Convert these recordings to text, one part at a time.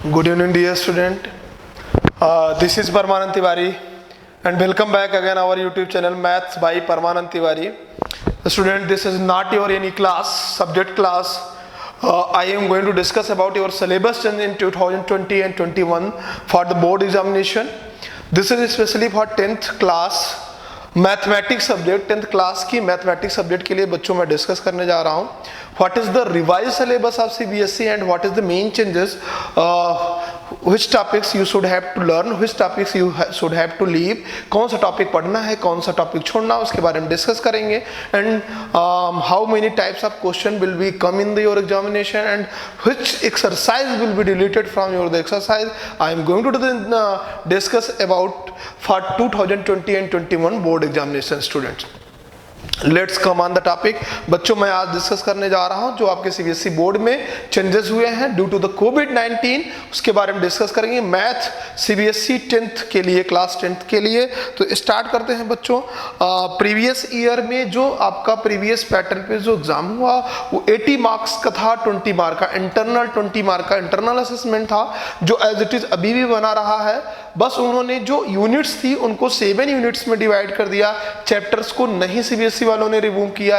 Good evening, dear student. This is Parmanand Tiwari, and welcome back again our YouTube channel Maths by Parmanand Tiwari. Student, this is not your any class, subject class. I am going to discuss about your syllabus in 2020 and 21 for the board examination. This is especially for 10th class mathematics subject, 10th class की mathematics subject के लिए बच्चों मैं discuss करने जा रहा हूँ. What is the revise syllabus of CBSE and what is the main changes, which topics you should have to learn, which topics you should have to leave, कौन सा टॉपिक पढ़ना है, कौन सा टॉपिक छोड़ना, उसके बारे में डिस्कस करेंगे. And how many types of question will be come in your examination and which exercise will be deleted from your exercise. I am going to discuss about for 2020 and 21 board examination students. Let's come on the topic. बच्चों, मैं आज discuss करने जा रहा हूं जो आपके CBSE board में चेंजेस हुए हैं ड्यू टू द कोविड-19, उसके बारे में डिस्कस करेंगे. मैथ सीबीएसई 10th के लिए, क्लास 10th के लिए. तो स्टार्ट करते हैं बच्चों. प्रीवियस ईयर में जो आपका प्रीवियस पैटर्न पे जो एग्जाम हुआ वो 80 मार्क्स का था, 20 मार्क का इंटरनल, 20 मार्क का इंटरनल असेसमेंट था जो एज इट इज अभी भी बना रहा है. बस उन्होंने जो यूनिट्स थी उनको 7 यूनिट्स में डिवाइड कर दिया. चैप्टर्स को नहीं सीबीएसई वालों ने रिमूव किया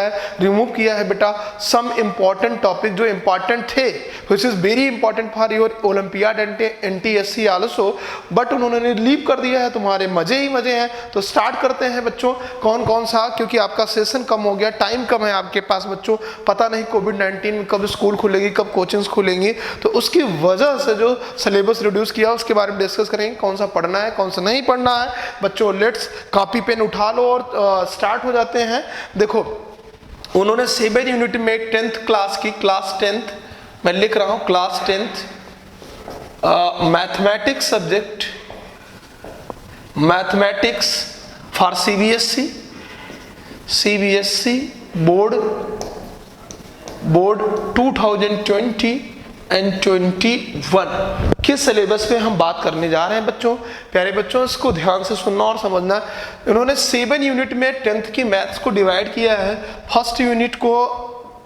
है बेटा. सम इंपॉर्टेंट टॉपिक जो इंपॉर्टेंट थे, which is very important for your olympiad and NTSC also, but उन्होंने लीव कर दिया है. तुम्हारे मजे ही मजे हैं. तो स्टार्ट करते हैं बच्चों. कौन कौन सा, क्योंकि आपका सेशन कम हो गया, टाइम कम है आपके पास बच्चों. पता नहीं कोविड-19 में कब स्कूल खुलेगी, कब कोचिंग्स खुलेंगी, तो उसकी वजह से जो सिलेबस रिड्यूस किया उसके बारे में डिस्कस करेंगे. कौन सा पढ़ना है, कौन सा नहीं पढ़ना है. बच्चों, लेट्स कॉपी पेन उठा लो और स्टार्ट हो जाते हैं. देखो, उन्होंने 7 यूनिट में 10th क्लास की, क्लास 10th मैं लिख रहा हूं, class 10th mathematics subject, mathematics for CBSE board 2020 and 21 किस सिलेबस पे हम बात करने जा रहे हैं बच्चों. प्यारे बच्चों, इसको ध्यान से सुनना और समझना. इन्होंने 7 यूनिट में 10th की मैथ्स को डिवाइड किया है. फर्स्ट यूनिट को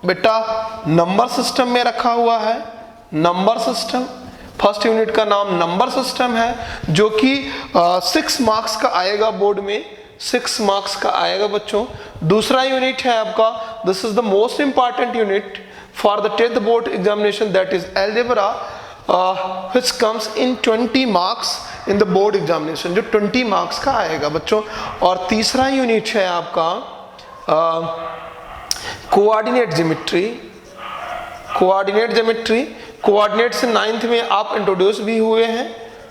बेटा नंबर सिस्टम में रखा हुआ है. नंबर सिस्टम, फर्स्ट यूनिट का नाम नंबर सिस्टम है, जो कि 6 मार्क्स का आएगा बोर्ड में, 6 मार्क्स का आएगा बच्चों. दूसरा यूनिट है आपका, this is the most important unit for the 10th board examination, that is algebra, which comes in 20 marks in the board examination, जो 20 marks का आएगा बच्चों. और तीसरा यूनिट है आपका कोऑर्डिनेट ज्योमेट्री. कोऑर्डिनेट से 9th में आप इंट्रोड्यूस भी हुए हैं.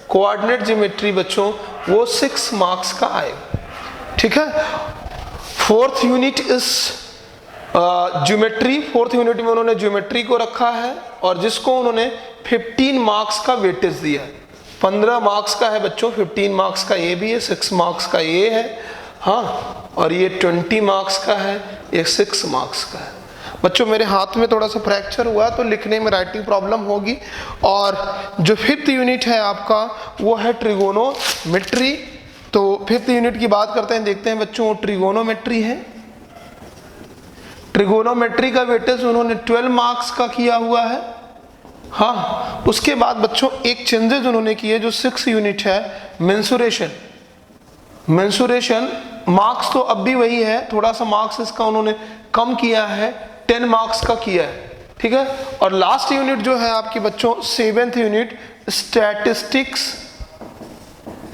कोऑर्डिनेट ज्योमेट्री बच्चों वो 6 मार्क्स का आएगा. ठीक है. फोर्थ यूनिट इस ज्योमेट्री, फोर्थ यूनिट में उन्होंने ज्योमेट्री को रखा है और जिसको उन्होंने 15 मार्क्स का वेटेज दिया है. 15 मार्क्स का है बच्चों, 15 मार्क्स का ये भी है, 6 मार्क्स का ये है, हाँ, और ये 20 मार्क्स का है, ये 6 मार्क्स का है. बच्चों, मेरे हाथ में थोड़ा सा फ्रैक्चर हुआ तो लिखने में राइटिंग प्रॉब्लम होगी. और जो 5th यूनिट है आपका वो है ट्रिगोनोमेट्री. तो 5th यूनिट की बात करते हैं, देखते हैं बच्चों. ट्रिगोनोमेट्री है. ट्रिगोनोमेट्री का वेटेज उन्होंने 12 मार्क्स का किया हुआ है. हाँ, उसके बाद बच्चों एक चेंजेस उन्होंने किए जो 6 यूनिट है, मेंसुरेशन. मार्क्स तो अब भी वही है, थोड़ा सा मार्क्स इसका उन्होंने कम किया है, 10 मार्क्स का किया है. ठीक है. और लास्ट यूनिट जो है आपकी बच्चों 7th unit,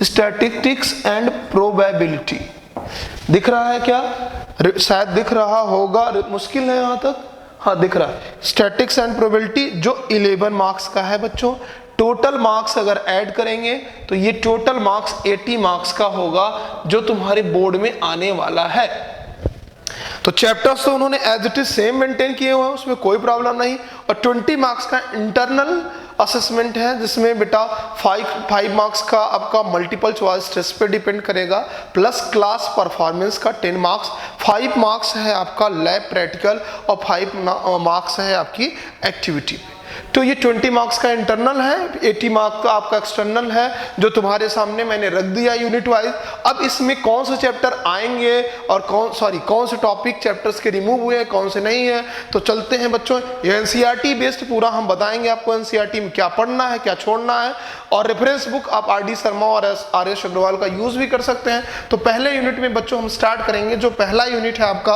statistics and probability. दिख रहा है क्या? शायद दिख रहा होगा, मुश्किल है यहां तक. हाँ, दिख रहा है. स्टैटिक्स एंड प्रोबेबिलिटी जो 11 मार्क्स का है बच्चों. टोटल मार्क्स अगर ऐड करेंगे तो ये टोटल मार्क्स 80 मार्क्स का होगा जो तुम्हारे बोर्ड में आने वाला है. तो चैप्टर्स तो उन्होंने as it is same maintain किए हुए हैं, उसमें कोई प्रॉब्लम नहीं. और 20 मार्क्स का इंटरनल असेसमेंट है जिसमें बेटा 5 मार्क्स का आपका मल्टीपल चॉइस टेस्ट पे डिपेंड करेगा, प्लस क्लास परफॉर्मेंस का 10 मार्क्स, 5 मार्क्स है आपका लैब प्रैक्टिकल और 5 मार्क्स है आपकी एक्टिविटी पे. तो ये 20 मार्क्स का इंटरनल है, 80 मार्क्स का आपका एक्सटर्नल है, जो तुम्हारे सामने मैंने रख दिया यूनिट वाइज। अब इसमें कौन से चैप्टर आएंगे और कौन से टॉपिक चैप्टर्स के रिमूव हुए हैं, कौन से नहीं है, तो चलते हैं बच्चों। ये एनसीईआरटी बेस्ड पूरा हम बताएंगे आपको, एनसीईआरटी में क्या पढ़ना है, क्या छोड़ना है, और रेफरेंस बुक आप आर.डी. शर्मा और आर.एस. अग्रवाल का यूज भी कर सकते हैं। तो पहले यूनिट में बच्चों हम स्टार्ट करेंगे। जो पहला यूनिट है आपका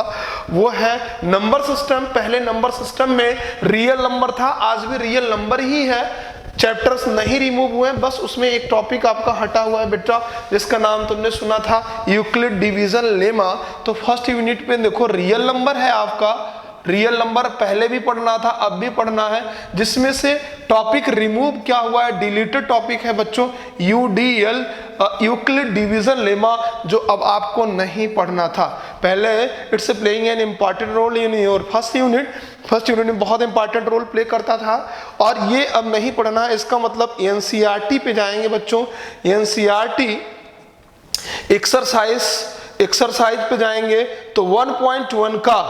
वो है नंबर सिस्टम। पहले नंबर सिस्टम में रियल नंबर था, आज भी रियल नंबर ही है, चैप्टर्स नहीं रिमूव हुए, बस उसमें एक टॉपिक आपका हटा हुआ है बेटा, जिसका नाम तुमने सुना था यूक्लिड डिवीजन लेमा। तो फर्स्ट यूनिट पे देखो रियल नंबर है आपका, रियल नंबर पहले भी पढ़ना था, अब भी पढ़ना है, जिसमें से टॉपिक रिमूव क्या हुआ है, डिलीटेड टॉपिक है बच्चों यूडीएल, यूक्लिड डिवीजन लेमा, जो अब आपको नहीं पढ़ना था। पहले it's playing an important role in your first unit, first unit में बहुत इंपॉर्टेंट रोल प्ले करता था, और ये अब नहीं पढ़ना है। इसका मतलब एनसीईआरटी पे जाएंगे बच्चों, एनसीईआरटी एक्सरसाइज पे जाएंगे तो 1.1 का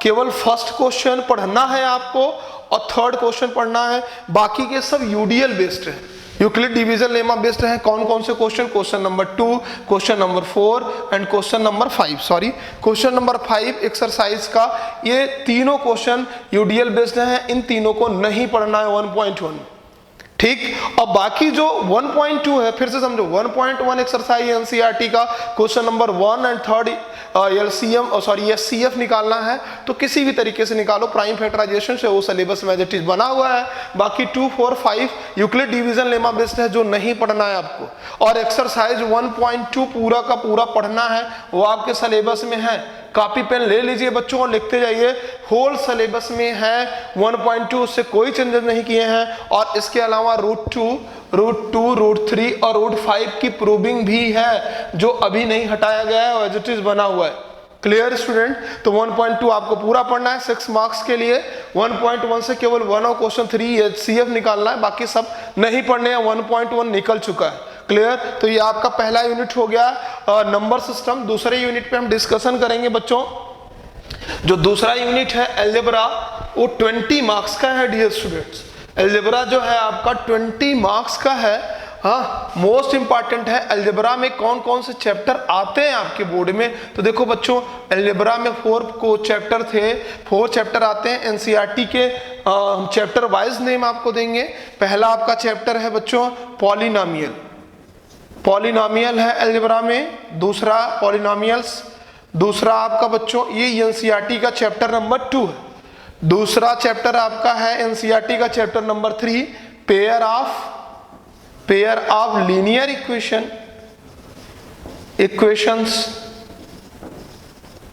केवल फर्स्ट क्वेश्चन पढ़ना है आपको और थर्ड क्वेश्चन पढ़ना है, बाकी के सब यूडीएल बेस्ड है, यूक्लिड डिवीजन लेमा बेस्ड है। कौन कौन से question, question number 2, question number 4 and question number 5, question number 5 exercise का, ये तीनों क्वेश्चन यूडीएल बेस्ड हैं, इन तीनों को नहीं पढ़ना है 1.1, ठीक। और बाकी जो 1.2 है, फिर से समझो, 1.1 एक्सरसाइज एनसीईआरटी का क्वेश्चन नंबर 1 एंड 3 एचसीएफ निकालना है, तो किसी भी तरीके से निकालो, प्राइम फैक्टराइजेशन से, वो सिलेबस में एज इट इज बना हुआ है। बाकी 2, 4, 5 यूक्लिड डिवीजन लेमा बेस्ड है, जो नहीं पढ़ना है आपको, और एक्सरसाइज 1.2 पूरा का पूरा पढ़ना है, वो आपके सिलेबस में है। कॉपी पेन ले लीजिए बच्चों और लिखते जाइए, होल सिलेबस में है 1.2, उससे कोई चेंजेस नहीं किए हैं। और इसके अलावा रूट 2, रूट 3 और रूट 5 की प्रूविंग भी है, जो अभी नहीं हटाया गया है, एज इट इज बना हुआ है। Clear student? तो 1.2 आपको पूरा पढ़ना है 6 मार्क्स के लिए। 1.1 से केवल 1 और क्वेश्चन 3 एचसीएफ निकालना है, बाकी सब नहीं पढ़ने हैं, 1.1 निकल चुका है। क्लियर? तो ये आपका पहला यूनिट हो गया नंबर सिस्टम। दूसरे यूनिट पे हम डिस्कशन करेंगे बच्चों। जो दूसरा यूनिट है अलजेब्रा, वो 20 मार्क्स का है डियर स्टूडेंट्स। अलजेब्रा जो है आपका 20 मार्क्स का है। हाँ, मोस्ट इंपॉर्टेंट है। अलजेब्रा में कौन कौन से चैप्टर आते हैं आपके बोर्ड में, तो देखो बच्चों, अलजेब्रा में 4 चैप्टर थे, 4 चैप्टर आते हैं एनसीईआरटी के। हम चैप्टर वाइज नेम आपको देंगे। पहला आपका चैप्टर है बच्चों पॉलिनोमियल, पॉलिनोमियल है अलजेब्रा में। दूसरा पॉलिनोमियल्स, दूसरा आपका बच्चों ये एनसीईआरटी का चैप्टर नंबर 2 है। दूसरा चैप्टर आपका है एनसीईआरटी का chapter number 3, pair of linear equations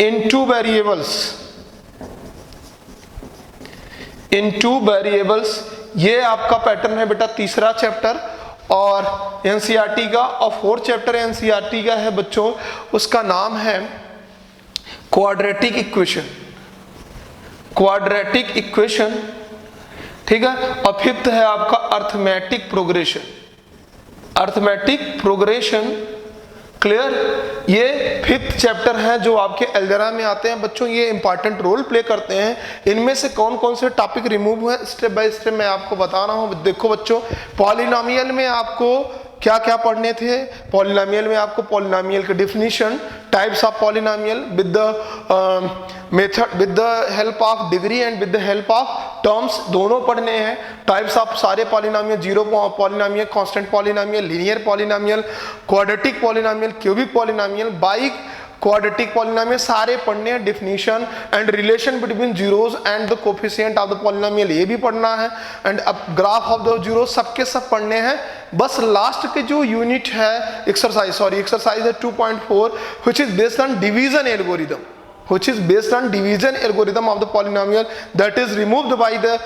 in two variables. ये आपका पैटर्न है बेटा तीसरा चैप्टर और एनसीईआरटी का। और 4th चैप्टर एनसीईआरटी का है बच्चों, उसका नाम है क्वाड्रेटिक इक्वेशन, ठीक है। और 5th है आपका अर्थमेटिक प्रोग्रेशन। क्लियर? ये 5th चैप्टर है जो आपके अलजेब्रा में आते हैं बच्चों। ये इंपॉर्टेंट रोल प्ले करते हैं। इनमें से कौन कौन से टॉपिक रिमूव हुए स्टेप बाय स्टेप मैं आपको बता रहा हूं। देखो बच्चों, पॉलिनोमियल में आपको क्या क्या पढ़ने थे। पॉलिनोमियल में आपको पॉलिनोमियल के definition, types of polynomial with the method, with the help of degree and with the help of terms, दोनों पढ़ने हैं। टाइप्स ऑफ सारे polynomial, zero polynomial, constant polynomial, linear polynomial, quadratic polynomial, cubic polynomial, by quadratic polynomial, सारे पढ़ने हैं। Definition and relation between zeros and the coefficient of the polynomial, ये भी पढ़ना है। एंड अब ग्राफ ऑफ द जीरोस, सबके सब पढ़ने हैं। बस लास्ट के जो यूनिट है एक्सरसाइज है 2.4 which is based on division algorithm of the polynomial that is removed by the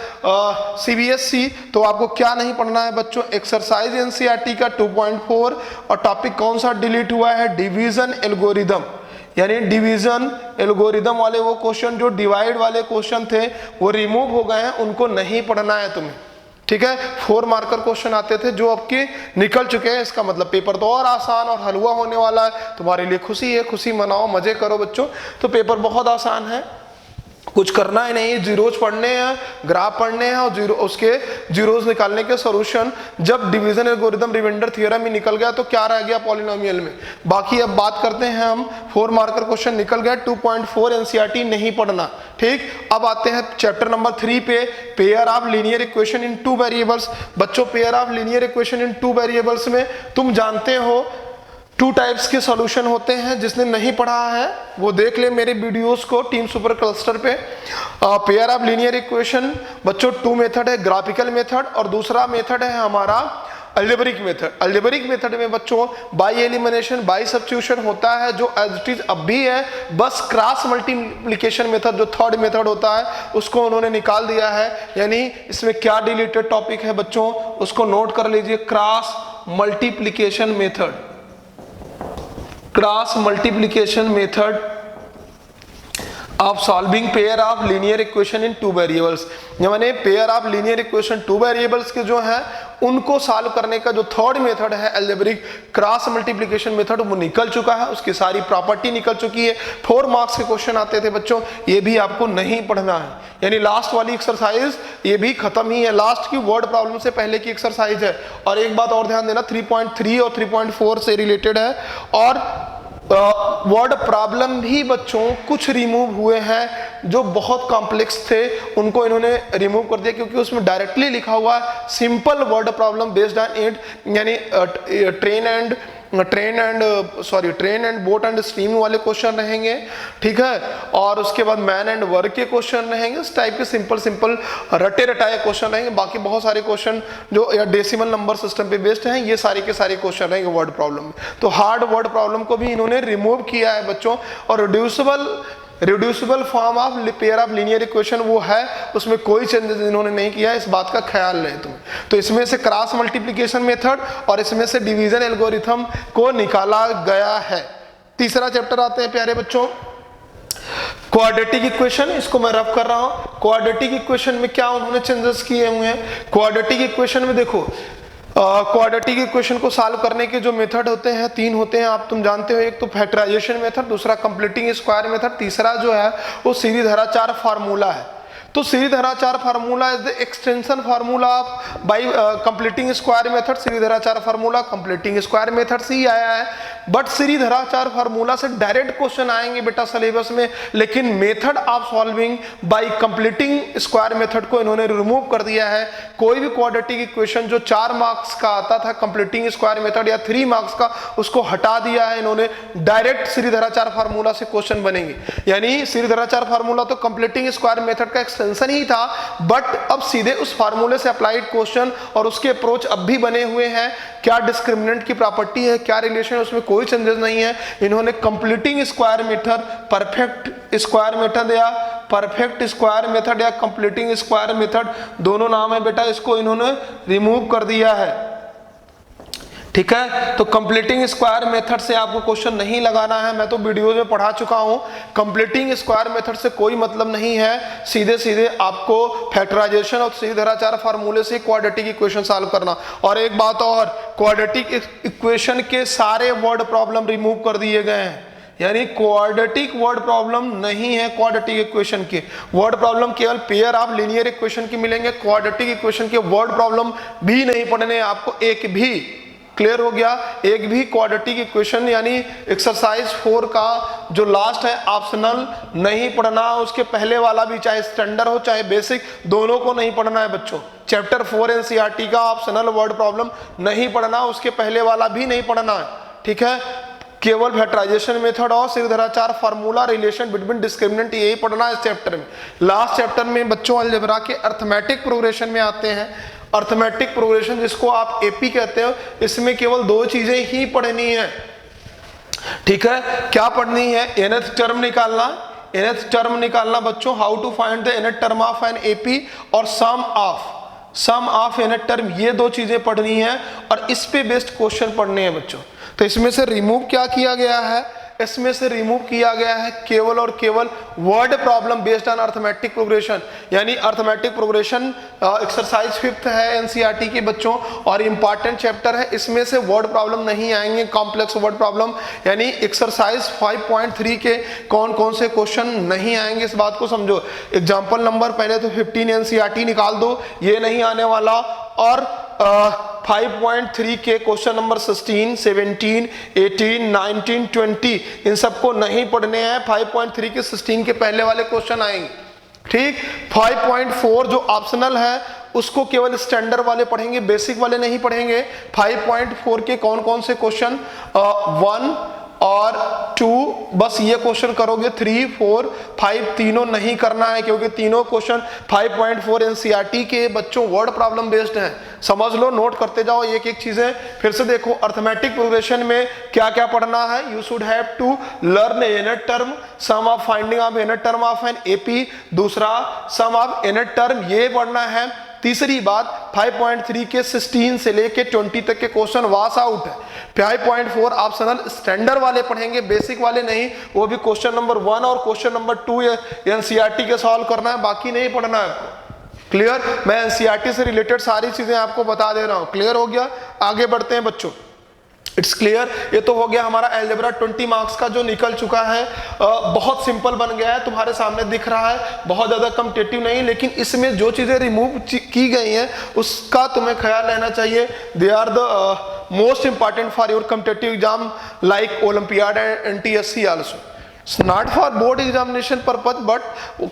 CBSE। तो आपको क्या नहीं पढ़ना है बच्चों, एक्सरसाइज एनसीईआरटी का 2.4। और टॉपिक कौन सा डिलीट हुआ है, डिवीजन एल्गोरिदम, यानी डिवीजन एल्गोरिदम वाले वो क्वेश्चन, जो डिवाइड वाले क्वेश्चन थे वो रिमूव हो गए हैं, उनको नहीं पढ़ना है तुम्हें, ठीक है। 4 मार्कर क्वेश्चन आते थे जो आपके निकल चुके हैं। इसका मतलब पेपर तो और आसान और हलवा होने वाला है। तुम्हारे लिए खुशी है, खुशी मनाओ, मजे करो बच्चों। तो पेपर बहुत आसान है, कुछ करना ही नहीं है, जीरोज पढ़ने हैं, ग्राफ पढ़ने हैं और उसके जीरोज निकालने के सॉल्यूशन। जब डिवीजन एल्गोरिथम रिमाइंडर थ्योरम ही निकल गया तो क्या रह गया पॉलिनोमियल में। बाकी अब बात करते हैं हम 4 मार्कर क्वेश्चन निकल गया, 2.4 एनसीईआरटी नहीं पढ़ना। ठीक, अब आते हैं चैप्टर नंबर 3 पे, pair of linear equation in 2 variables. बच्चों pair of linear equation in 2 variables में तुम जानते हो 2 टाइप्स के सॉल्यूशन होते हैं। जिसने नहीं पढ़ा है वो देख ले मेरे वीडियोस को टीम सुपर क्लस्टर पे। पेयर ऑफ लीनियर इक्वेशन बच्चों 2 मेथड है, ग्राफिकल मेथड और दूसरा मेथड है हमारा अलजेब्रिक मेथड। अलजेब्रिक मेथड में बच्चों बाय एलिमिनेशन बाय सब्स्टिट्यूशन होता है जो एज इट इज अब भी है, बस क्रॉस मल्टीप्लिकेशन मेथड जो थर्ड मेथड होता है उसको उन्होंने निकाल दिया है। यानी इसमें क्या डिलीटेड टॉपिक है बच्चों उसको नोट कर लीजिए, cross multiplication method, cross multiplication method of solving pair of linear equation in 2 variables. यानी pair of linear equation 2 variables के जो है उनको सॉल्व करने का जो थर्ड मेथड है अलजेब्रिक क्रॉस मल्टीप्लिकेशन मेथड वो निकल चुका है, उसकी सारी प्रॉपर्टी निकल चुकी है। 4 मार्क्स के क्वेश्चन आते थे बच्चों, ये भी आपको नहीं पढ़ना है। यानी लास्ट वाली एक्सरसाइज ये भी खत्म ही है, लास्ट की वर्ड प्रॉब्लम से पहले की एक्सरसाइज है। और एक बात और ध्यान देना 3.3 और 3.4 से रिलेटेड है और वर्ड प्रॉब्लम भी बच्चों कुछ रिमूव हुए हैं जो बहुत कॉम्प्लेक्स थे, उनको इन्होंने रिमूव कर दिया क्योंकि उसमें डायरेक्टली लिखा हुआ simple word problem based on it. यानी train and boat and stream वाले क्वेश्चन रहेंगे, ठीक है। और उसके बाद मैन एंड वर्क के क्वेश्चन रहेंगे, इस टाइप के सिंपल रटे रटाए क्वेश्चन रहेंगे। बाकी बहुत सारे क्वेश्चन जो या डेसिमल नंबर सिस्टम पे बेस्ड हैं, ये सारे के सारे क्वेश्चन रहेंगे वर्ड प्रॉब्लम में। तो हार्ड वर्ड प्रॉब्लम को भी इन्होंने रिमूव किया है बच्चों। और reducible form of pair of linear equation वो है, उसमें कोई चेंजेस इन्होंने नहीं किया है, इस बात का ख्याल रहे तुम्हें। तो इसमें से क्रॉस मल्टीप्लिकेशन मेथड और इसमें से डिवीजन एल्गोरिथम को निकाला गया है। तीसरा चैप्टर आते हैं प्यारे बच्चों, क्वाड्रेटिक इक्वेशन। इसको मैं रफ कर रहा हूं। क्वाड्रेटिक इक्वेशन में क्या उन्होंने चेंजेस किए हुए हैं। क्वाड्रेटिक इक्वेशन में देखो क्वाड्रेटिक इक्वेशन को सॉल्व करने के जो मेथड होते हैं 3 होते हैं, आप तुम जानते हो। एक तो फैक्टराइजेशन मेथड, दूसरा कंप्लीटिंग स्क्वायर मेथड, तीसरा जो है वो सीरीधराचार फार्मूला है। तो Sridharacharya formula is the extension formula of by completing square method. Sridharacharya formula completing square method से ही आया है, बट सीरीधराचार फार्मूला से डायरेक्ट क्वेश्चन आएंगे बेटा सिलेबस में, लेकिन method of solving by completing square method को इन्होंने रिमूव कर दिया है। कोई भी क्वाड्रेटिक इक्वेशन जो 4 मार्क्स का आता था कंप्लीटिंग स्क्वायर मेथड या 3 मार्क्स का, उसको हटा दिया है इन्होंने, डायरेक्ट सीरीधराचार फार्मूला से क्वेश्चन बनेंगे। यानी सीरीधराचार फार्मूला तो कंप्लीटिंग स्क्वायर मेथड का एक्सटेंशन ही था, बट अब सीधे उस फार्मूले से अप्लाइड क्वेश्चन और उसके अप्रोच अब भी बने हुए हैं। क्या डिस्क्रिमिनेंट की प्रॉपर्टी है, क्या रिलेशन, उसमें कोई चेंजेस नहीं है। इन्होंने completing square method, perfect square method या परफेक्ट स्क्वायर मेथड या कंप्लीटिंग स्क्वायर मेथड दोनों नाम है बेटा, इसको इन्होंने रिमूव कर दिया है, ठीक है। तो कंप्लीटिंग स्क्वायर मेथड से आपको क्वेश्चन नहीं लगाना है, मैं तो वीडियो में पढ़ा चुका हूं। कंप्लीटिंग स्क्वायर मेथड से कोई मतलब नहीं है, सीधे सीधे आपको फैक्टराइजेशन और सीरीधराचार फार्मूले से क्वाड्रेटिक इक्वेशन सॉल्व करना। और एक बात और, क्वाड्रेटिक इक्वेशन के सारे वर्ड प्रॉब्लम रिमूव कर दिए गए हैं। यानी क्वाड्रेटिक वर्ड प्रॉब्लम नहीं है क्वाड्रेटिक इक्वेशन के। वर्ड प्रॉब्लम केवल पेयर ऑफ लीनियर इक्वेशन की मिलेंगे, क्वाड्रेटिक इक्वेशन के वर्ड प्रॉब्लम भी नहीं पढ़ने आपको, एक भी। क्लियर हो गया। एक भी क्वाड्रेटिक इक्वेशन यानी एक्सरसाइज 4 का जो लास्ट है ऑप्शनल नहीं पढ़ना, उसके पहले वाला भी चाहे स्टैंडर्ड हो चाहे बेसिक, दोनों को नहीं पढ़ना है बच्चों। चैप्टर 4 एनसीईआरटी का ऑप्शनल वर्ड प्रॉब्लम नहीं पढ़ना, उसके पहले वाला भी नहीं पढ़ना है, ठीक है। केवल फैक्टराइजेशन मेथड और सीरीधराचार फार्मूला, रिलेशन बिटवीन डिस्क्रिमिनेंट, यही पढ़ना है इस चैप्टर में। लास्ट चैप्टर में बच्चों अलजेब्रा के अर्थमेटिक प्रोग्रेशन में आते हैं। अर्थमेटिक प्रोग्रेशन जिसको आप एपी कहते हो, इसमें केवल 2 चीजें ही पढ़नी है, ठीक है। क्या पढ़नी है? nth टर्म निकालना, nth टर्म निकालना बच्चों, how to find the nth term of an AP, और सम ऑफ nth टर्म, ये 2 चीजें पढ़नी है और इस पे बेस्ड क्वेश्चन पढ़ने हैं बच्चों। तो इसमें से रिमूव क्या किया गया है? इसमें से रिमूव किया गया है केवल और केवल word problem based on arithmetic progression, यानी अर्थमेटिक प्रोग्रेशन एक्सरसाइज 5th है एनसीईआरटी के बच्चों और इंपॉर्टेंट चैप्टर है। इसमें से वर्ड प्रॉब्लम नहीं आएंगे, कॉम्प्लेक्स वर्ड प्रॉब्लम, यानी एक्सरसाइज 5.3 के कौन कौन से क्वेश्चन नहीं आएंगे, इस बात को समझो। एग्जाम्पल नंबर पहले तो 15 एनसीईआरटी निकाल दो, ये नहीं आने वाला, और 5.3 के क्वेश्चन नंबर 16, 17, 18, 19, 20 इन सबको नहीं पढ़ने हैं। 5.3 के 16 के पहले वाले क्वेश्चन आएंगे, ठीक। 5.4 जो ऑप्शनल है उसको केवल स्टैंडर्ड वाले पढ़ेंगे, बेसिक वाले नहीं पढ़ेंगे। 5.4 के कौन कौन से क्वेश्चन 1 और 2 बस ये क्वेश्चन करोगे, 3, 4, 5 तीनों नहीं करना है, क्योंकि तीनों क्वेश्चन 5.4 एनसीईआरटी के बच्चों वर्ड प्रॉब्लम बेस्ड हैं। समझ लो, नोट करते जाओ एक एक चीजें। फिर से देखो, अर्थमेटिक प्रोग्रेशन में क्या क्या पढ़ना है। You should have to learn unit term, sum of finding of unit term of an AP, दूसरा सम ऑफ यूनिट टर्म, ये पढ़ना है। तीसरी बात, 5.3 के 16 से लेके 20 तक के क्वेश्चन वॉश आउट है। 5.4 ऑप्शनल स्टैंडर्ड वाले पढ़ेंगे, बेसिक वाले नहीं, वो भी क्वेश्चन नंबर 1 और क्वेश्चन नंबर 2 एनसीईआरटी के सॉल्व करना है, बाकी नहीं पढ़ना है आपको। क्लियर? मैं एनसीईआरटी से रिलेटेड सारी चीजें आपको बता दे रहा हूं। क्लियर हो गया? आगे बढ़ते हैं बच्चों। It's clear. ये तो हो गया हमारा एल्जेब्रा 20 मार्क्स का जो निकल चुका है। बहुत सिंपल बन गया है, तुम्हारे सामने दिख रहा है, बहुत ज्यादा कॉम्पिटिटिव नहीं, लेकिन इसमें जो चीजें रिमूव की गई हैं उसका तुम्हें ख्याल रहना चाहिए। They are the most important for your competitive exam like olympiad and NTSC also. Not for board examination purpose but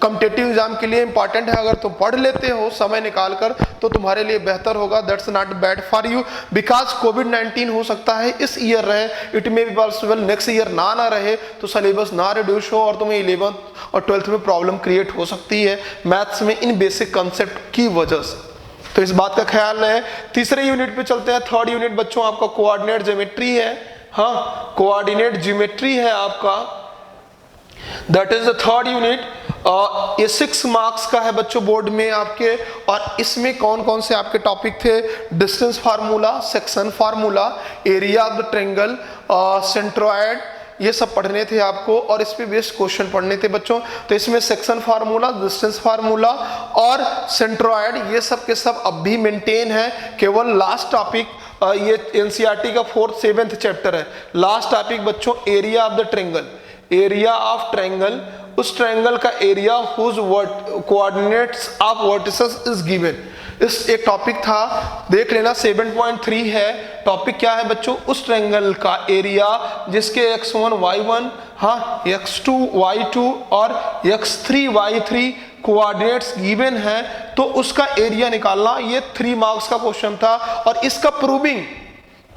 competitive exam के लिए इंपॉर्टेंट है। अगर तुम पढ़ लेते हो समय निकाल कर तो तुम्हारे लिए बेहतर होगा। That's not bad for you because कोविड-19 हो सकता है इस ईयर रहे, it may be possible next year ना रहे, तो सिलेबस ना रिड्यूस हो और तुम्हें 11th और 12th में प्रॉब्लम क्रिएट हो सकती है मैथ्स में इन बेसिक कंसेप्ट की वजह से। तो इस बात का ख्याल रहे। तीसरे यूनिट पे चलते हैं। थर्ड यूनिट बच्चों आपका कोऑर्डिनेट ज्योमेट्री है। हाँ, कोऑर्डिनेट ज्योमेट्री है आपका, that is the third unit. ये 6 मार्क्स का है बच्चों बोर्ड में आपके, और इसमें कौन कौन से आपके टॉपिक थे? Distance formula, section formula, area of the triangle, centroid, ये सब पढ़ने थे आपको और इस पे बेस्ड क्वेश्चन पढ़ने थे बच्चों। तो इसमें सेक्शन फार्मूला, डिस्टेंस फार्मूला और सेंट्रोइड ये सब के सब अब भी मेंटेन है। केवल लास्ट टॉपिक ये एनसीईआरटी का 4th 7th चैप्टर है। लास्ट टॉपिक बच्चों area of the triangle, area of triangle, उस ट्रायंगल का area whose coordinates of vertices is given. इस एक टॉपिक था, देख लेना 7.3 है। टॉपिक क्या है बच्चों? उस ट्रायंगल का एरिया जिसके x1 y1, हाँ x2 y2 और x3 y3 कोऑर्डिनेट्स गिवन है, तो उसका एरिया निकालना। ये 3 मार्क्स का क्वेश्चन था और इसका प्रूविंग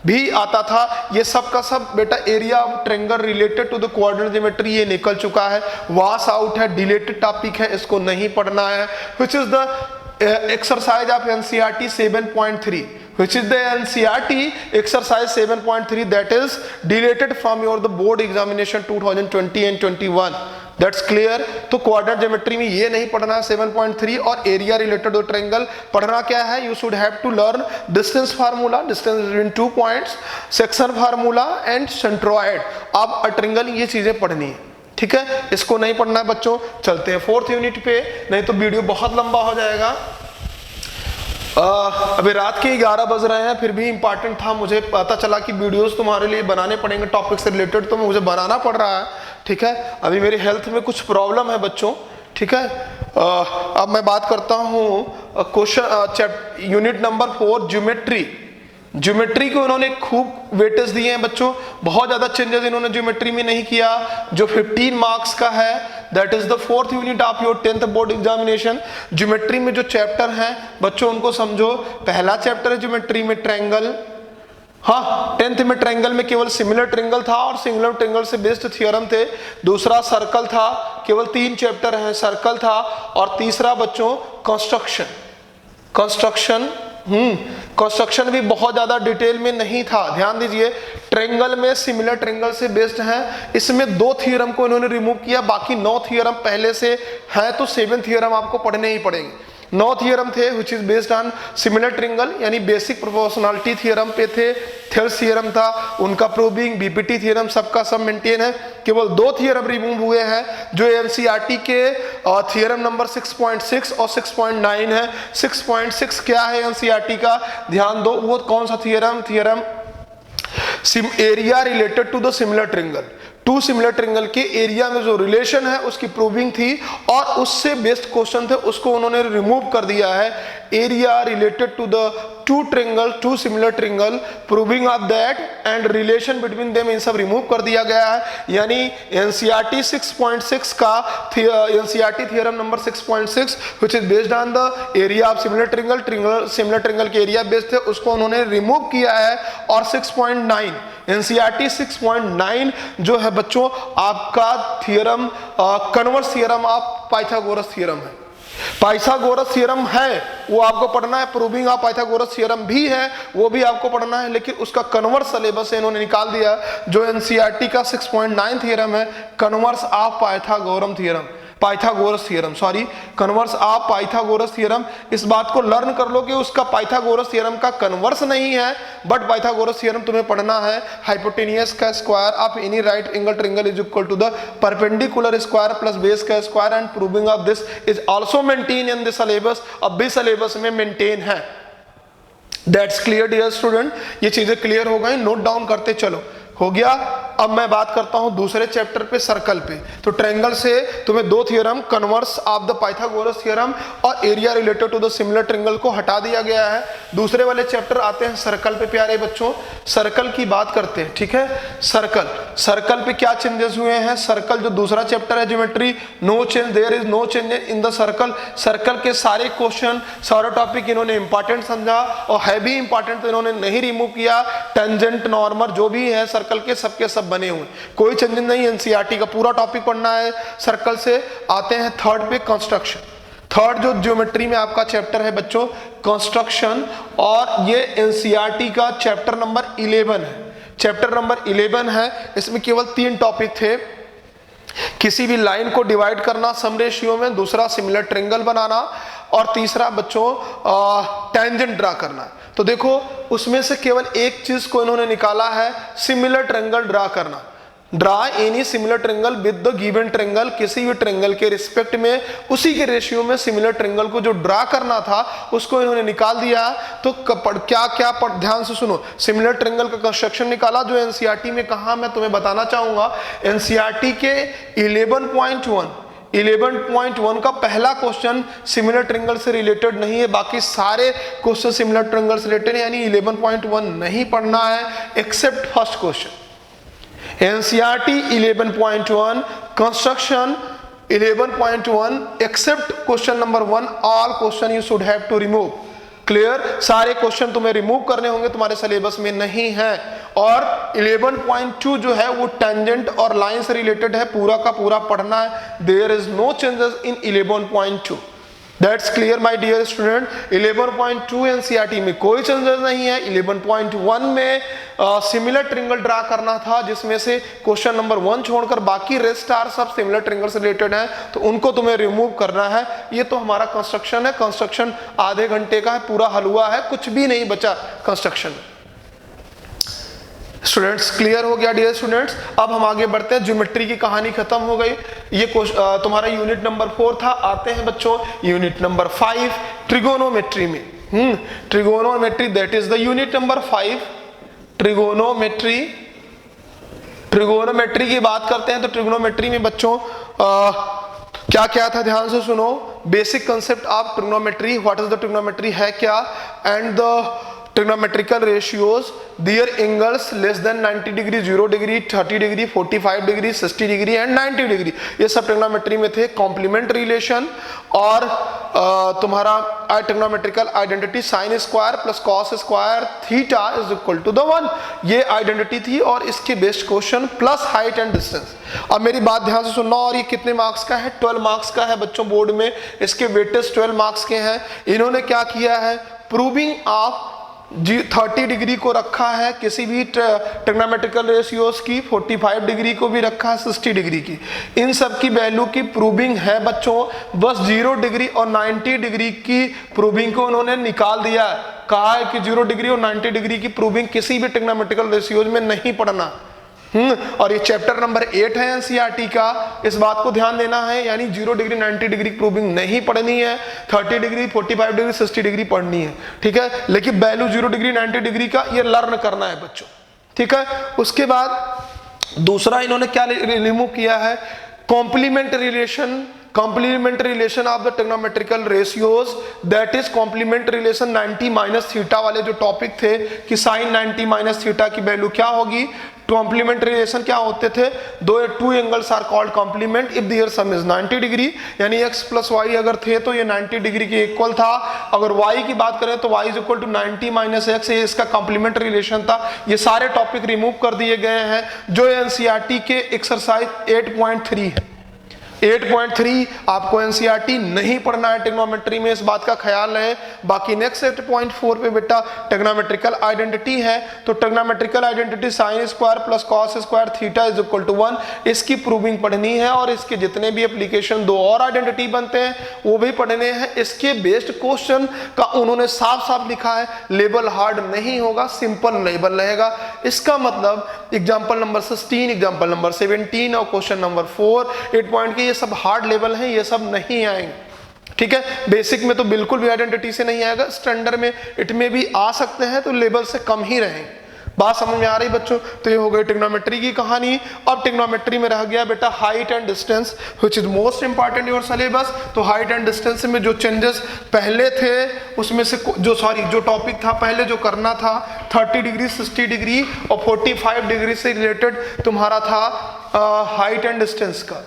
भी आता था। ये सब का सब बेटा area of triangle related to the coordinate geometry ये निकल चुका है, वॉश आउट है, डिलेटेड टॉपिक है, इसको नहीं पढ़ना है। Which is the exercise of NCERT 7.3, which is the NCERT exercise 7.3 that is deleted from your the board examination 2020 and 21. That's clear। तो कोऑर्डिनेट ज्योमेट्री में ये नहीं पढ़ना है 7.3, और एरिया रिलेटेड टू ट्रायंगल पढ़ना क्या है? You should have to learn distance formula, distance between 2 points, section formula and centroid of a triangle, ये चीजें पढ़नी है, ठीक है। इसको नहीं पढ़ना है बच्चों। चलते हैं 4th यूनिट पे, नहीं तो वीडियो बहुत लंबा हो जाएगा। अभी रात के 11 बज रहे हैं, फिर भी इंपॉर्टेंट था, मुझे पता चला कि वीडियोस तुम्हारे लिए बनाने पड़ेंगे टॉपिक से रिलेटेड, तो मुझे बनाना पड़ रहा है, ठीक है। अभी मेरी हेल्थ में कुछ प्रॉब्लम है बच्चों, ठीक है। अब मैं बात करता हूँ question unit number 4 geometry. Geometry को इन्होंने खूब वेटेज दिए हैं बच्चों, बहुत ज्यादा चेंजेस इन्होंने ज्योमेट्री में नहीं किया। जो 15 मार्क्स का है that is the 4th unit of your 10th board examination. Geometry में जो चैप्टर हैं बच्चों उनको समझो। पहला चैप्टर है ज्योमेट्री में ट्रायंगल, हाँ 10th में ट्रायंगल में केवल सिमिलर ट्रायंगल था और सिंगुलर ट्रायंगल से बेस्ड थ्योरम थे। दूसरा सर्कल था, केवल 3 चैप्टर हैं, सर्कल था। और तीसरा बच्चों कंस्ट्रक्शन भी बहुत ज्यादा डिटेल में नहीं था। ध्यान दीजिए, ट्रायंगल में सिमिलर ट्रायंगल से बेस्ड है, इसमें 2 थ्योरम को इन्होंने रिमूव किया, बाकी 9 थ्योरम पहले से है, तो 7 थ्योरम आपको पढ़ने ही पड़ेंगे। 9 थियरम थे which is based on similar triangle, यानी बेसिक प्रोपोर्शनलिटी थियरम पे थे, थेल्स थियरम था, उनका प्रूविंग, बीपीटी थियरम सबका सब मेंटेन है। केवल 2 थियरम रिमूव हुए हैं जो एनसीईआरटी के थियरम नंबर 6.6 और 6.9 है। 6.6 क्या है एनसीईआरटी का, ध्यान दो, वो कौन सा theorem area related to the similar triangle, two similar triangle के एरिया में जो रिलेशन है उसकी प्रूविंग थी और उससे बेस्ड क्वेश्चन थे, उसको उन्होंने रिमूव कर दिया है। Area related to the two triangle, two similar triangle, proving of that and relation between them, इन सब रिमूव कर दिया गया है। यानी एनसीईआरटी 6.6 का NCERT theorem number 6.6 which is based on the area of similar triangle, similar triangle के area based थे, उसको उन्होंने रिमूव किया है। और 6.9 एनसीईआरटी 6.9 जो है बच्चों आपका theorem converse theorem of Pythagoras theorem है। पाइथागोरस थ्योरम है वो आपको पढ़ना है, प्रूविंग ऑफ पाइथागोरस थ्योरम भी है वो भी आपको पढ़ना है, लेकिन उसका कन्वर्स सिलेबस से इन्होंने निकाल दिया जो एनसीईआरटी का 6.9 थ्योरम है, converse of Pythagoras theorem sorry converse of Pythagoras theorem. इस बात को लर्न कर लो कि उसका पाइथागोरस थ्योरम का कन्वर्स नहीं है, बट पाइथागोरस थ्योरम तुम्हें पढ़ना है। हाइपोटेनियस का square of any right angle triangle is equal to the perpendicular square plus base का square and proving of this is also maintain in the syllabus, अब भी सिलेबस में मेंटेन है। That's clear dear student, ये चीजें clear हो गई, note down करते चलो। हो गया। अब मैं बात करता हूं दूसरे चैप्टर पे, सर्कल पे। तो ट्रायंगल से तुम्हें 2 theorem, converse of the Pythagoras theorem और area related to the similar triangle को हटा दिया गया है। दूसरे वाले चैप्टर आते हैं सर्कल पे। प्यारे बच्चों सर्कल की बात करते हैं, ठीक है। सर्कल पे क्या चेंजेस हुए हैं। सर्कल जो दूसरा चैप्टर है geometry, no change, there is no change in the circle. Circle के सारे क्वेश्चन, सारे टॉपिक इन्होंने इंपॉर्टेंट समझा और है भी इंपॉर्टेंट, तो इन्होंने नहीं रिमूव किया। टेंजेंट, नॉर्मल जो भी है सर्कल के सबके सब बने हुए, कोई चेंज नहीं। एनसीईआरटी का पूरा टॉपिक पढ़ना है सर्कल से। आते हैं थर्ड पे, कंस्ट्रक्शन। थर्ड जो ज्योमेट्री में आपका चैप्टर है बच्चों, कंस्ट्रक्शन, और ये एनसीईआरटी का चैप्टर नंबर 11 है। चैप्टर नंबर 11 है, इसमें केवल 3 टॉपिक थे। किसी भी लाइन को डिवाइड करना सम रेशियो में, दूसरा सिमिलर ट्रायंगल बनाना, और तीसरा बच्चों टेंजेंट ड्रा करना। तो देखो उसमें से केवल एक चीज को इन्होंने निकाला है, सिमिलर ट्रायंगल ड्रा करना। Draw any similar triangle with the given triangle, किसी भी ट्रायंगल के रिस्पेक्ट में उसी के रेशियो में सिमिलर ट्रायंगल को जो ड्रा करना था उसको इन्होंने निकाल दिया। तो क्या ध्यान से सुनो, सिमिलर ट्रायंगल का कंस्ट्रक्शन निकाला जो एनसीईआरटी में कहा, मैं तुम्हें बताना चाहूंगा। एनसीईआरटी के 11.1 का पहला क्वेश्चन सिमिलर ट्रायंगल से रिलेटेड नहीं है, बाकी सारे क्वेश्चन सिमिलर ट्रायंगल से रिलेटेड, यानी 11.1 नहीं पढ़ना है except first question. NCERT 11.1, construction 11.1 except question number 1, all question you should have to remove. Clear, सारे क्वेश्चन तुम्हें रिमूव करने होंगे, तुम्हारे सिलेबस में नहीं है। और 11.2 जो है वो टेंजेंट और लाइन से रिलेटेड है, पूरा का पूरा पढ़ना है। There is no changes in 11.2। That's clear my dear student. 11.2 NCERT में कोई चेंजेस नहीं है। 11.1 में सिमिलर ट्रायंगल ड्रा करना था, जिसमें से क्वेश्चन नंबर 1 छोड़कर बाकी रेस्ट आर सब सिमिलर ट्रायंगल से रिलेटेड है, तो उनको तुम्हें रिमूव करना है। ये तो हमारा कंस्ट्रक्शन है। कंस्ट्रक्शन आधे घंटे का है, पूरा हलवा है, कुछ भी नहीं बचा कंस्ट्रक्शन। स्टूडेंट्स क्लियर हो गया डियर स्टूडेंट्स। अब हम आगे बढ़ते हैं, ज्योमेट्री की कहानी खत्म हो गई। ये तुम्हारा यूनिट नंबर 4 था। आते हैं बच्चों यूनिट नंबर 5, ट्रिगोनोमेट्री में। Trigonometry, that is the unit number 5, trigonometry. Trigonometry की बात करते हैं तो ट्रिगोनोमेट्री में बच्चों क्या क्या था, ध्यान से सुनो। Basic concept of trigonometry, what is the trigonometry है क्या, and the trigonometrical ratios, their angles less than 90 degree, 0 degree, 30 degree, 45 degree, 60 degree and 90 degree, ये सब ट्रिग्नोमेट्री में थे। कॉम्प्लीमेंट रिलेशन और तुम्हारा trigonometrical identity sine square plus cos square theta is equal to the 1, ये identity थी और इसके based question plus height and distance. अब मेरी बात ध्यान से सुनना, और ये कितने मार्क्स का है, 12 मार्क्स का है बच्चों बोर्ड में। इसके वेटेज 12 मार्क्स के हैं। इन्होंने क्या किया है, प्रूविंग ऑफ 30 डिग्री को रखा है किसी भी ट्रिग्नोमेट्रिकल रेशियोज की, 45 डिग्री को भी रखा है, 60 डिग्री की। इन सब की वैल्यू की प्रूविंग है बच्चों, बस 0 डिग्री और 90 डिग्री की प्रूविंग को उन्होंने निकाल दिया। कहा है कि 0 डिग्री और 90 डिग्री की प्रूविंग किसी भी ट्रिग्नोमेट्रिकल रेशियोज में नहीं पढ़ना। और ये चैप्टर नंबर 8 है एनसीईआरटी का, इस बात को ध्यान देना है। यानी 0 डिग्री 90 डिग्री प्रूविंग नहीं पढ़नी है, 30 डिग्री 45 डिग्री 60 डिग्री पढ़नी है, ठीक है। लेकिन वैल्यू 0 डिग्री 90 डिग्री का ये लर्न करना है बच्चों, ठीक है। उसके बाद दूसरा इन्होंने क्या रिमूव किया है, complementary relation of the trigonometrical ratios, that is complementary relation 90 minus theta वाले जो टॉपिक थे कि साइन 90 माइनस थीटा की वैल्यू क्या होगी। कॉम्प्लीमेंट्री रिलेशन क्या होते थे, two angles are called complement if their sum is 90 degree, यानी x प्लस वाई अगर थे तो ये 90 डिग्री के इक्वल था। अगर y की बात करें तो y is equal to 90 minus x, ये इसका कॉम्प्लीमेंट्री रिलेशन था। ये सारे टॉपिक रिमूव कर दिए गए हैं जो एनसीईआरटी के एक्सरसाइज 8.3 है। 8.3 आपको एनसीईआरटी नहीं पढ़ना है ट्रिग्नोमेट्री में, इस बात का ख्याल रहे। बाकी नेक्स्ट 8.4 पे बेटा ट्रिग्नोमेट्रिकल आइडेंटिटी है, तो trigonometrical identity sine square plus cos square theta is equal to 1, इसकी प्रूविंग पढ़नी है। और इसके जितने भी एप्लीकेशन 2 और आइडेंटिटी बनते हैं वो भी पढ़ने हैं। इसके बेस्ड क्वेश्चन का उन्होंने साफ साफ लिखा है, लेवल हार्ड नहीं होगा, सिंपल लेवल रहेगा। इसका मतलब एग्जाम्पल नंबर 16, एग्जाम्पल नंबर 17 और क्वेश्चन नंबर 4 8 पॉइंट के ये सब हार्ड लेवल हैं, ये सब नहीं आएंगे, ठीक है। बेसिक में तो बिल्कुल भी आइडेंटिटी से नहीं आएगा, स्टैंडर्ड में इट में भी आ सकते हैं तो लेवल से कम ही रहेंगे। बात समझ में आ रही बच्चों? तो ये हो गई ट्रिग्नोमेट्री की कहानी। अब ट्रिग्नोमेट्री में रह गया बेटा height and distance, which is most important your syllabus. तो हाइट एंड डिस्टेंस में जो चेंजेस पहले थे उसमें से जो टॉपिक था पहले जो करना था 30 डिग्री 60 डिग्री और 45 डिग्री से रिलेटेड तुम्हारा था हाइट एंड डिस्टेंस का।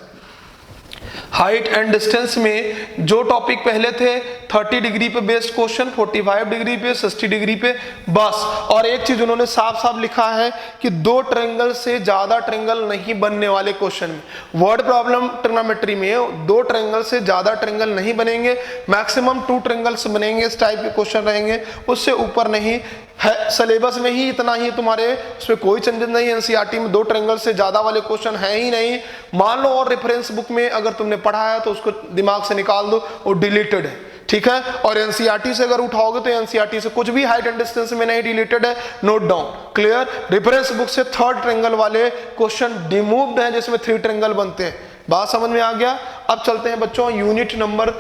हाइट एंड डिस्टेंस में जो टॉपिक पहले थे 30 डिग्री पे बेस्ड क्वेश्चन, 45 डिग्री पे, 60 डिग्री पे, बस। और एक चीज उन्होंने साफ साफ लिखा है कि 2 ट्रायंगल से ज्यादा ट्रायंगल नहीं बनने वाले क्वेश्चन में। वर्ड प्रॉब्लम ट्रिग्नोमेट्री में 2 ट्रायंगल से ज्यादा ट्रायंगल नहीं बनेंगे, मैक्सिमम 2 ट्रायंगल्स बनेंगे, इस टाइप के क्वेश्चन रहेंगे, उससे ऊपर नहीं है। सिलेबस में ही इतना ही तुम्हारे, उसमें कोई चेंजेस नहीं। एनसीईआरटी में 2 ट्रायंगल से ज्यादा वाले क्वेश्चन है ही नहीं। मान लो और रेफरेंस बुक में अगर तुमने पढ़ा है तो उसको दिमाग से निकाल दो, वो डिलीटेड है, ठीक है। और एनसीईआरटी से अगर उठाओगे तो एनसीईआरटी से कुछ भी हाइट एंड डिस्टेंस में नहीं डिलीटेड है, note down, clear. Reference book से 3rd ट्रायंगल वाले क्वेश्चन रिमूव्ड हैं जिसमें 3 ट्रायंगल बनते हैं। बात समझ में आ गया? अब चलते हैं बच्चों यूनिट नंबर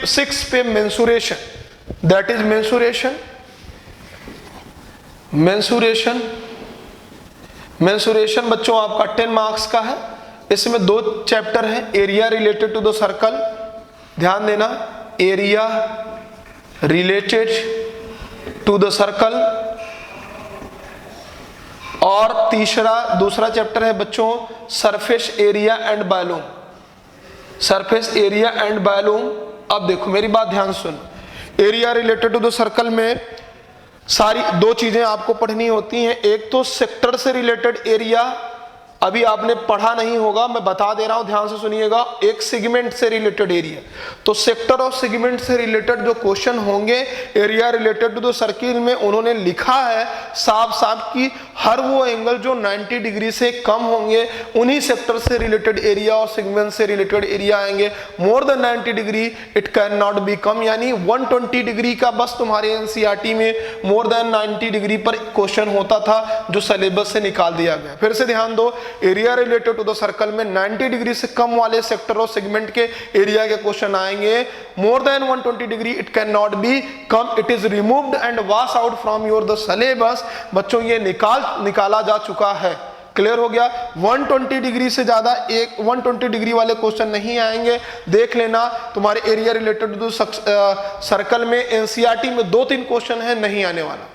6 पे, मेंसुरेशन, दैट इज मेंसुरेशन बच्चों आपका 10 मार्क्स का है। इसमें 2 चैप्टर है, area related to the circle, ध्यान देना, area related to the circle. और दूसरा चैप्टर है बच्चों surface area and volume, surface area and volume. अब देखो मेरी बात ध्यान सुन, area related to the circle में सारी 2 चीजें आपको पढ़नी होती हैं। एक तो सेक्टर से रिलेटेड एरिया, अभी आपने पढ़ा नहीं होगा, मैं बता दे रहा हूं, ध्यान से सुनिएगा। एक सेगमेंट से रिलेटेड एरिया, तो सेक्टर और सेगमेंट से रिलेटेड जो क्वेश्चन होंगे area related to the circle में, उन्होंने लिखा है साफ साफ कि हर वो एंगल जो 90 डिग्री से कम होंगे उन्हीं सेक्टर से रिलेटेड एरिया और सेगमेंट से रिलेटेड एरिया आएंगे। More than 90 degree it can not be कम, यानी 120 डिग्री का बस तुम्हारे एनसीईआरटी में मोर देन 90 डिग्री पर क्वेश्चन होता था जो सिलेबस से निकाल दिया गया। फिर से ध्यान दो, area related to the circle में 90 डिग्री से कम वाले सेक्टर और सेगमेंट के एरिया के क्वेश्चन आएंगे। More then 120 degree it can not be come, it is removed and wash out from your the syllabus. बच्चों ये निकाला जा चुका है, क्लियर हो गया। 120 डिग्री से ज्यादा 120 डिग्री वाले क्वेश्चन नहीं आएंगे, देख लेना। तुम्हारे एरिया रिलेटेड टू सर्कल में एनसीईआरटी में 2-3 क्वेश्चन है, नहीं आने वाला,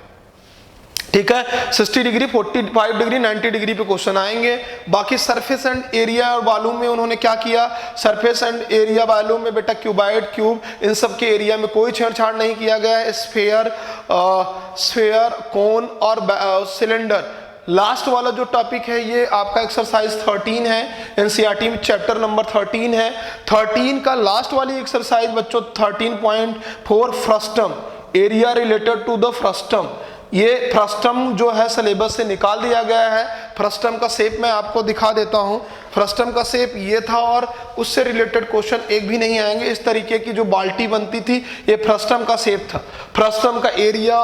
ठीक है। 60 डिग्री 45 डिग्री 90 डिग्री पे क्वेश्चन आएंगे। बाकी सरफेस एंड एरिया और वॉल्यूम में उन्होंने क्या किया, सरफेस एंड एरिया वॉल्यूम में बेटा क्यूबाइड, क्यूब, इन सब के एरिया में कोई छेड़छाड़ नहीं किया गया है। स्फेयर, कोन और सिलेंडर, लास्ट वाला जो टॉपिक है ये आपका एक्सरसाइज 13 है, एनसीईआरटी में चैप्टर नंबर 13 है। 13 का लास्ट वाली एक्सरसाइज बच्चों 13.4 frustum, area related to the frustum, ये फ्रस्टम जो है सिलेबस से निकाल दिया गया है। फ्रस्टम का शेप मैं आपको दिखा देता हूं। फ्रस्टम का शेप ये था और उससे रिलेटेड क्वेश्चन एक भी नहीं आएंगे। इस तरीके की जो बाल्टी बनती थी ये फ्रस्टम का शेप था। फ्रस्टम का एरिया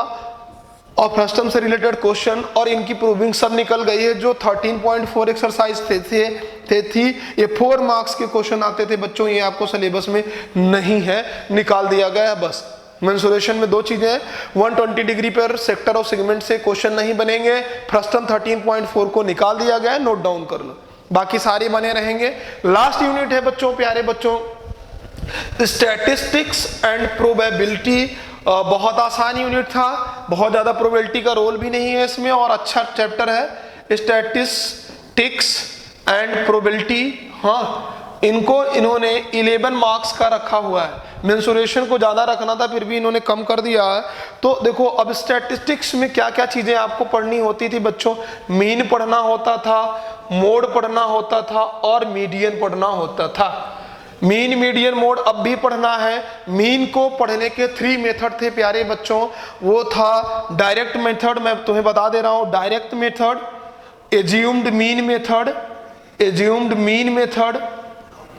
और फ्रस्टम से रिलेटेड क्वेश्चन और इनकी प्रूविंग सब निकल गई है। जो 13.4 एक्सरसाइज थी ये 4 मार्क्स के क्वेश्चन आते थे बच्चों, ये आपको सिलेबस में नहीं है, निकाल दिया गया है। बस मेंसुरेशन में 2 चीजें हैं, 120 डिग्री पर सेक्टर ऑफ सेगमेंट से क्वेश्चन नहीं बनेंगे। फ्रस्टम 13.4 को निकाल दिया गया है, नोट डाउन कर लो, बाकी सारे बने रहेंगे। लास्ट यूनिट है बच्चों, प्यारे बच्चों, स्टैटिस्टिक्स एंड प्रोबेबिलिटी। बहुत आसान यूनिट था, बहुत ज्यादा प्रोबेबिलिटी का रोल भी नहीं है इसमें और अच्छा चैप्टर है। स्टैटिस्टिक्स एंड प्रोबेबिलिटी, हाँ इनको इन्होंने 11 मार्क्स का रखा हुआ है। मेंसुरेशन को ज्यादा रखना था फिर भी इन्होंने कम कर दिया है। तो देखो अब स्टैटिस्टिक्स में क्या क्या चीजें आपको पढ़नी होती थी बच्चों, मीन पढ़ना होता था, मोड पढ़ना होता था और मीडियन पढ़ना होता था। मीन, मीडियन, मोड अब भी पढ़ना है। मीन को पढ़ने के 3 मेथड थे प्यारे बच्चों, वो था डायरेक्ट मेथड, मैं तुम्हें बता दे रहा हूं, direct method, assumed mean method, assumed mean method,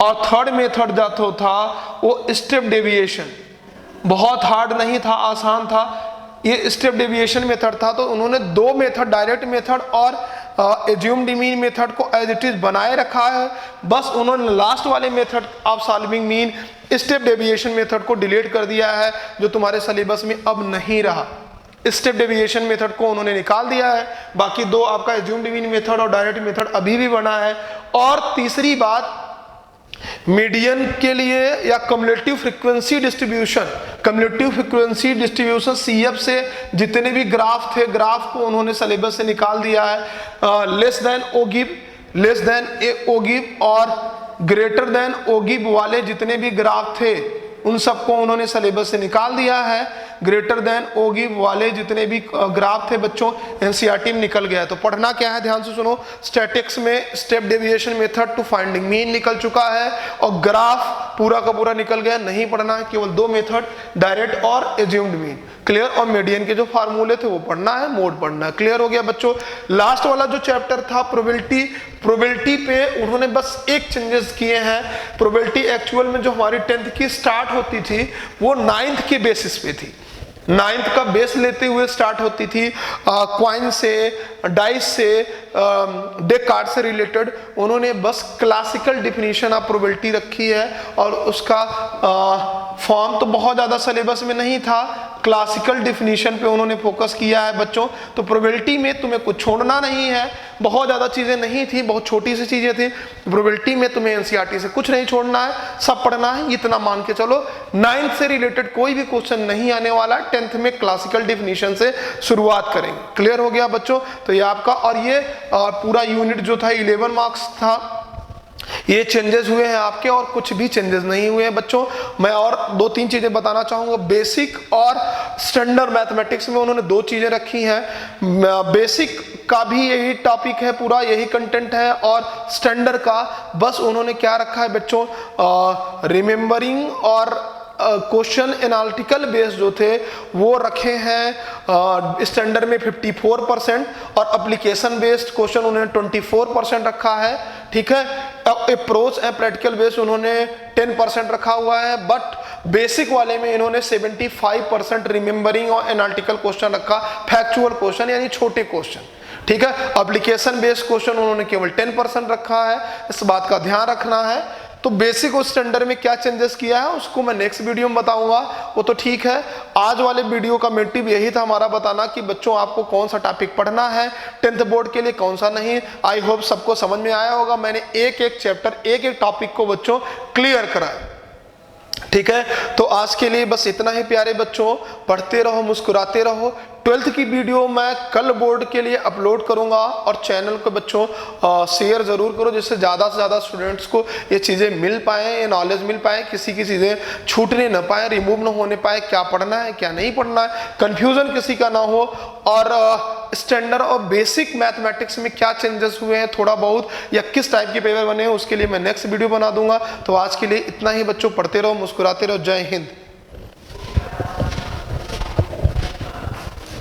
और थर्ड मेथड जो था वो स्टेप डेविएशन। बहुत हार्ड नहीं था, आसान था, ये स्टेप डेविएशन मेथड था। तो उन्होंने 2 मेथड, डायरेक्ट मेथड और एज्यूम्ड मीन मेथड को एज इट इज बनाए रखा है। बस उन्होंने लास्ट वाले method of solving mean, step deviation method को डिलीट कर दिया है, जो तुम्हारे सिलेबस में अब नहीं रहा। स्टेप डेविएशन मेथड को उन्होंने निकाल दिया है, बाकी 2 आपका एज्यूम्ड मीन मेथड और डायरेक्ट मेथड अभी भी बना है। और तीसरी बात, मीडियन के लिए या cumulative frequency distribution, cumulative frequency distribution CF से जितने भी ग्राफ थे, ग्राफ को उन्होंने सिलेबस से निकाल दिया है। लेस देन ओ गिव, लेस देन ए ओ गिव और ग्रेटर देन ओ गिव वाले जितने भी ग्राफ थे उन सबको उन्होंने सिलेबस से निकाल दिया है। ग्रेटर देन ओ गिव वाले जितने भी ग्राफ थे बच्चों एनसीईआरटी में निकल गया है। तो पढ़ना क्या है, ध्यान से सुनो। स्टैटिक्स में step deviation method to finding mean निकल चुका है और ग्राफ पूरा का पूरा निकल गया, नहीं पढ़ना है, केवल 2 मेथड, डायरेक्ट और एज्यूम्ड मीन क्लियर, और मीडियन के जो फार्मूले थे वो पढ़ना है, मोड पढ़ना है। क्लियर हो गया बच्चों। लास्ट वाला जो चैप्टर था प्रोबेबिलिटी, प्रोबेबिलिटी पे उन्होंने बस एक चेंजेस किए हैं। प्रोबेबिलिटी एक्चुअल में जो हमारी 10th की स्टार्ट होती थी वो 9th के बेसिस पे थी, 9th का बेस लेते हुए स्टार्ट होती थी। क्वाइन से, डाइस से, डेक कार्ड से रिलेटेड उन्होंने बस क्लासिकल डिफिनीशन ऑफ प्रोबेबिलिटी रखी है और उसका फॉर्म तो बहुत ज़्यादा सिलेबस में नहीं था, क्लासिकल डिफिनीशन पे उन्होंने फोकस किया है बच्चों। तो प्रोबेबिलिटी में तुम्हें कुछ छोड़ना नहीं है, बहुत ज़्यादा चीज़ें नहीं थी, बहुत छोटी सी चीज़ें थी। प्रोबेबिलिटी में तुम्हें एनसीईआरटी से कुछ नहीं छोड़ना है, सब पढ़ना है, इतना मान के चलो। 9th से रिलेटेड कोई भी क्वेश्चन नहीं आने वाला, 10th में क्लासिकल डिफिनीशन से शुरुआत करेंगे। क्लियर हो गया बच्चों। तो ये आपका, और ये पूरा यूनिट जो था 11 मार्क्स था, ये चेंजेस हुए हैं आपके और कुछ भी चेंजेस नहीं हुए हैं बच्चों। मैं और 2-3 चीजें बताना चाहूंगा। बेसिक और स्टैंडर्ड मैथमेटिक्स में उन्होंने 2 चीजें रखी हैं। बेसिक का भी यही टॉपिक है, पूरा यही कंटेंट है, और स्टैंडर्ड का बस उन्होंने क्या रखा है बच्चों, रिमेंबरिंग और क्वेश्चन एनालिटिकल बेस जो थे वो रखे हैं। स्टैंडर्ड में 54% और एप्लीकेशन बेस्ड क्वेश्चन उन्होंने 24% रखा है। ठीक है, अप्रोच एंड प्रैक्टिकल बेस्ड उन्होंने 10% रखा हुआ है। बट बेसिक वाले में इन्होंने 75% रिमेंबरिंग और एनालिटिकल क्वेश्चन रखा, फैक्चुअल क्वेश्चन यानी छोटे क्वेश्चन। ठीक है, एप्लीकेशन बेस्ड क्वेश्चन उन्होंने केवल 10% रखा है, इस बात का ध्यान रखना है। तो बेसिक और स्टैंडर्ड में क्या चेंजेस किया है उसको मैं नेक्स्ट वीडियो में बताऊंगा, वो तो ठीक है। आज वाले वीडियो का मोटिव यही था हमारा, बताना कि बच्चों आपको कौन सा टॉपिक पढ़ना है 10th बोर्ड के लिए, कौन सा नहीं। आई होप सबको समझ में आया होगा। मैंने एक एक चैप्टर, एक एक टॉपिक को बच्चों क्लियर कराया। ठीक है, तो आज के लिए बस इतना ही प्यारे बच्चों। पढ़ते रहो, मुस्कुराते रहो। 12th की वीडियो मैं कल बोर्ड के लिए अपलोड करूंगा और चैनल को बच्चों शेयर जरूर करो, जिससे ज़्यादा से ज़्यादा स्टूडेंट्स को ये चीज़ें मिल पाए, ये नॉलेज मिल पाए, किसी की चीज़ें छूटने न पाए, रिमूव न होने पाए, क्या पढ़ना है क्या नहीं पढ़ना है, कंफ्यूजन किसी का ना हो। और स्टैंडर्ड और बेसिक मैथमेटिक्स में क्या चेंजेस हुए हैं थोड़ा बहुत, या किस टाइप के पेपर बने हैं, उसके लिए मैं नेक्स्ट वीडियो बना दूंगा। तो आज के लिए इतना ही बच्चों। पढ़ते रहो, मुस्कुराते रहो। जय हिंद।